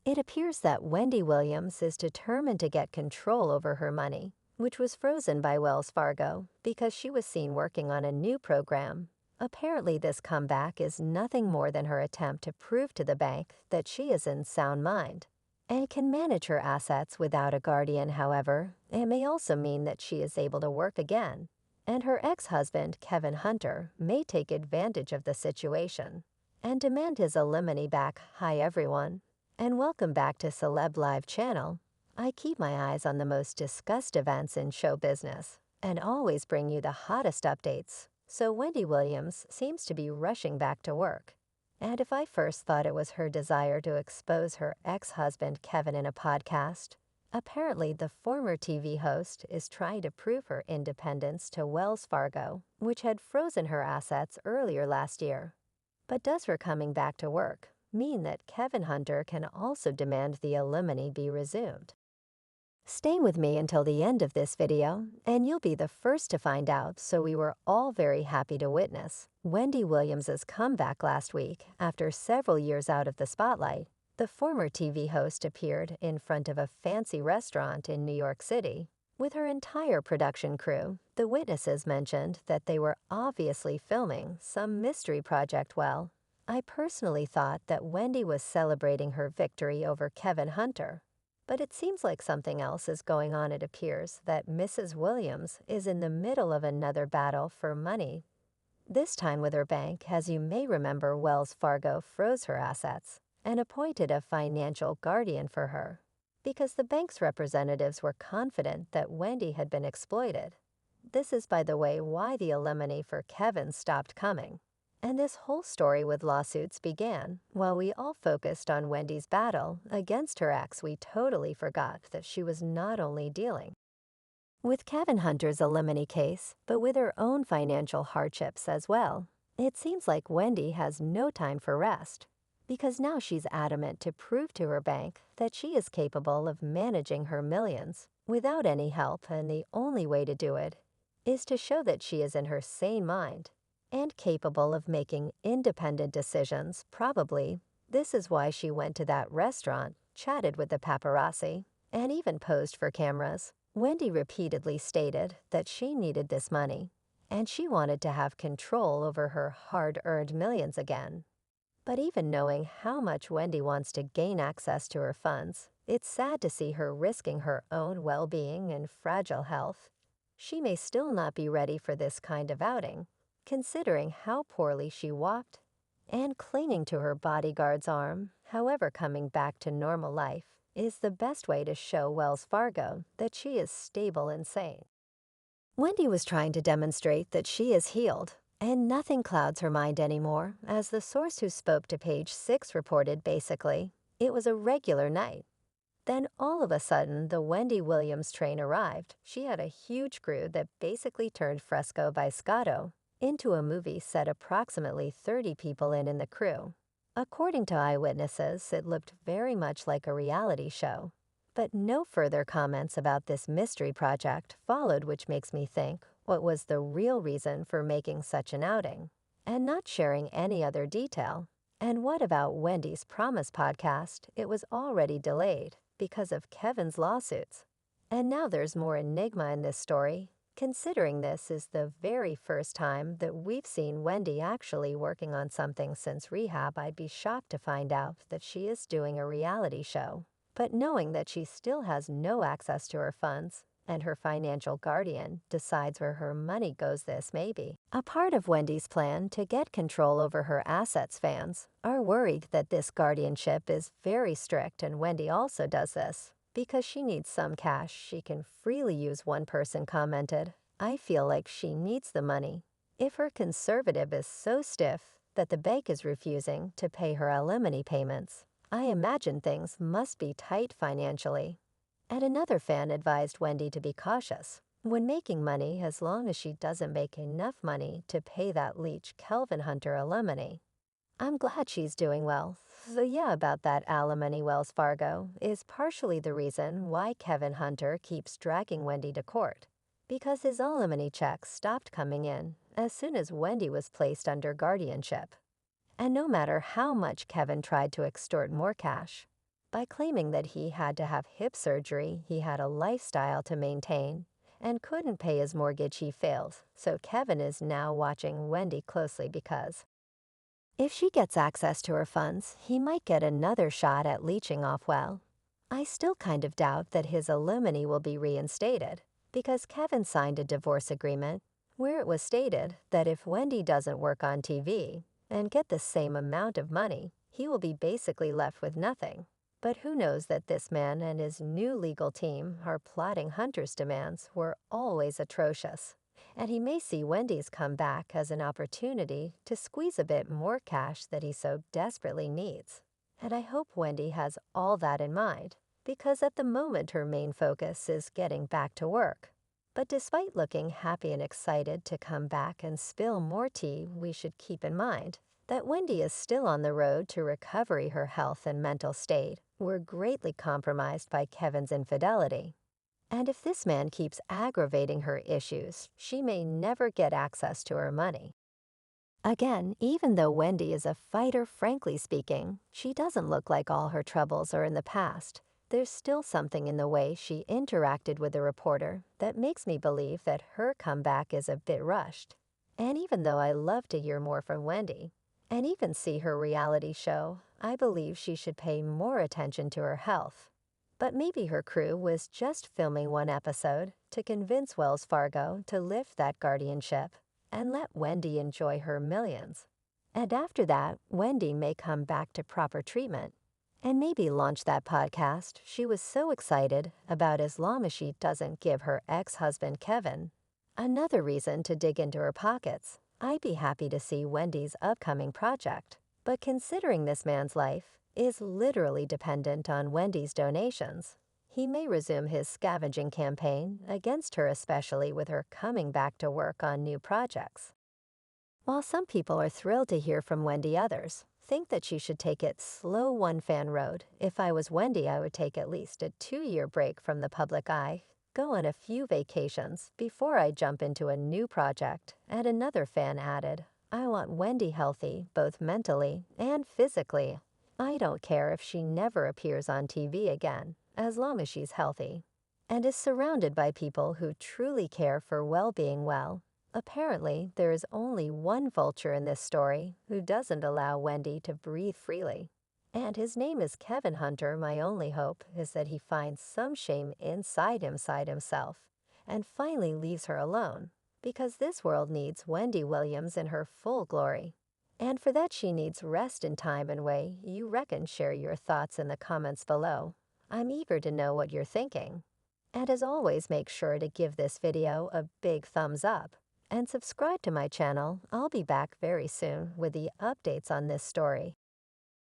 It appears that Wendy Williams is determined to get control over her money, which was frozen by Wells Fargo because she was seen working on a new program. Apparently, this comeback is nothing more than her attempt to prove to the bank that she is in sound mind and can manage her assets without a guardian. However, it may also mean that she is able to work again, and her ex-husband, Kevin Hunter, may take advantage of the situation and demand his alimony back. Hi everyone, and welcome back to Celeb Live channel. I keep my eyes on the most discussed events in show business and always bring you the hottest updates. So Wendy Williams seems to be rushing back to work. And if I first thought it was her desire to expose her ex-husband Kevin in a podcast, apparently the former TV host is trying to prove her independence to Wells Fargo, which had frozen her assets earlier last year. But does her coming back to work mean that Kevin Hunter can also demand the alimony be resumed? Stay with me until the end of this video, and you'll be the first to find out. So we were all very happy to witness Wendy Williams' comeback last week after several years out of the spotlight. The former TV host appeared in front of a fancy restaurant in New York City with her entire production crew. The witnesses mentioned that they were obviously filming some mystery project. Well, I personally thought that Wendy was celebrating her victory over Kevin Hunter. But it seems like something else is going on. It appears that Mrs. Williams is in the middle of another battle for money, this time with her bank. As you may remember, Wells Fargo froze her assets and appointed a financial guardian for her because the bank's representatives were confident that Wendy had been exploited. This is, by the way, why the alimony for Kevin stopped coming. And this whole story with lawsuits began while we all focused on Wendy's battle against her ex. We totally forgot that she was not only dealing with Kevin Hunter's alimony case, but with her own financial hardships as well. It seems like Wendy has no time for rest, because now she's adamant to prove to her bank that she is capable of managing her millions without any help, and the only way to do it is to show that she is in her sane mind and capable of making independent decisions. Probably this is why she went to that restaurant, chatted with the paparazzi, and even posed for cameras. Wendy repeatedly stated that she needed this money, and she wanted to have control over her hard-earned millions again. But even knowing how much Wendy wants to gain access to her funds, it's sad to see her risking her own well-being and fragile health. She may still not be ready for this kind of outing, considering how poorly she walked and clinging to her bodyguard's arm. However, coming back to normal life is the best way to show Wells Fargo that she is stable and sane. Wendy was trying to demonstrate that she is healed, and nothing clouds her mind anymore. As the source who spoke to Page 6 reported, basically, it was a regular night. Then all of a sudden, the Wendy Williams train arrived. She had a huge crew that basically turned Fresco by Scotto into a movie set. Approximately 30 people in the crew. According to eyewitnesses, it looked very much like a reality show. But no further comments about this mystery project followed, which makes me think, what was the real reason for making such an outing and not sharing any other detail? And what about Wendy's Promise podcast? It was already delayed because of Kevin's lawsuits. And now there's more enigma in this story, considering this is the very first time that we've seen Wendy actually working on something since rehab. I'd be shocked to find out that she is doing a reality show. But knowing that she still has no access to her funds, and her financial guardian decides where her money goes, this may be a part of Wendy's plan to get control over her assets. Fans are worried that this guardianship is very strict, and Wendy also does this because she needs some cash she can freely use. One person commented, "I feel like she needs the money. If her conservative is so stiff that the bank is refusing to pay her alimony payments, I imagine things must be tight financially." And another fan advised Wendy to be cautious when making money, as long as she doesn't make enough money to pay that leech Kevin Hunter alimony. I'm glad she's doing well. So yeah, about that alimony, Wells Fargo is partially the reason why Kevin Hunter keeps dragging Wendy to court, because his alimony checks stopped coming in as soon as Wendy was placed under guardianship. And no matter how much Kevin tried to extort more cash, by claiming that he had to have hip surgery, he had a lifestyle to maintain, and couldn't pay his mortgage. He failed, so Kevin is now watching Wendy closely because if she gets access to her funds, he might get another shot at leeching off well. I still kind of doubt that his alimony will be reinstated, because Kevin signed a divorce agreement where it was stated that if Wendy doesn't work on TV and get the same amount of money, he will be basically left with nothing. But who knows that this man and his new legal team are plotting Hunter's demands were always atrocious, and he may see Wendy's comeback as an opportunity to squeeze a bit more cash that he so desperately needs. And I hope Wendy has all that in mind, because at the moment her main focus is getting back to work. But despite looking happy and excited to come back and spill more tea, we should keep in mind that Wendy is still on the road to recovery. Her health and mental state were greatly compromised by Kevin's infidelity. And if this man keeps aggravating her issues, she may never get access to her money. Again, even though Wendy is a fighter, frankly speaking, she doesn't look like all her troubles are in the past. There's still something in the way she interacted with the reporter that makes me believe that her comeback is a bit rushed. And even though I love to hear more from Wendy, and even see her reality show, I believe she should pay more attention to her health. But maybe her crew was just filming one episode to convince Wells Fargo to lift that guardianship and let Wendy enjoy her millions. And after that, Wendy may come back to proper treatment and maybe launch that podcast she was so excited about, as long as she doesn't give her ex-husband Kevin another reason to dig into her pockets. I'd be happy to see Wendy's upcoming project. But considering this man's life is literally dependent on Wendy's donations, he may resume his scavenging campaign against her, especially with her coming back to work on new projects. While some people are thrilled to hear from Wendy, others think that she should take it slow, one fan road. If I was Wendy, I would take at least a 2-year break from the public eye, go on a few vacations before I jump into a new project. And another fan added, I want Wendy healthy, both mentally and physically. I don't care if she never appears on TV again, as long as she's healthy and is surrounded by people who truly care for well-being. Well, apparently there is only one vulture in this story who doesn't allow Wendy to breathe freely, and his name is Kevin Hunter. My only hope is that he finds some shame inside himself and finally leaves her alone, because this world needs Wendy Williams in her full glory. And for that, she needs rest in time and way. You reckon? Share your thoughts in the comments below. I'm eager to know what you're thinking. And as always, make sure to give this video a big thumbs up and subscribe to my channel. I'll be back very soon with the updates on this story.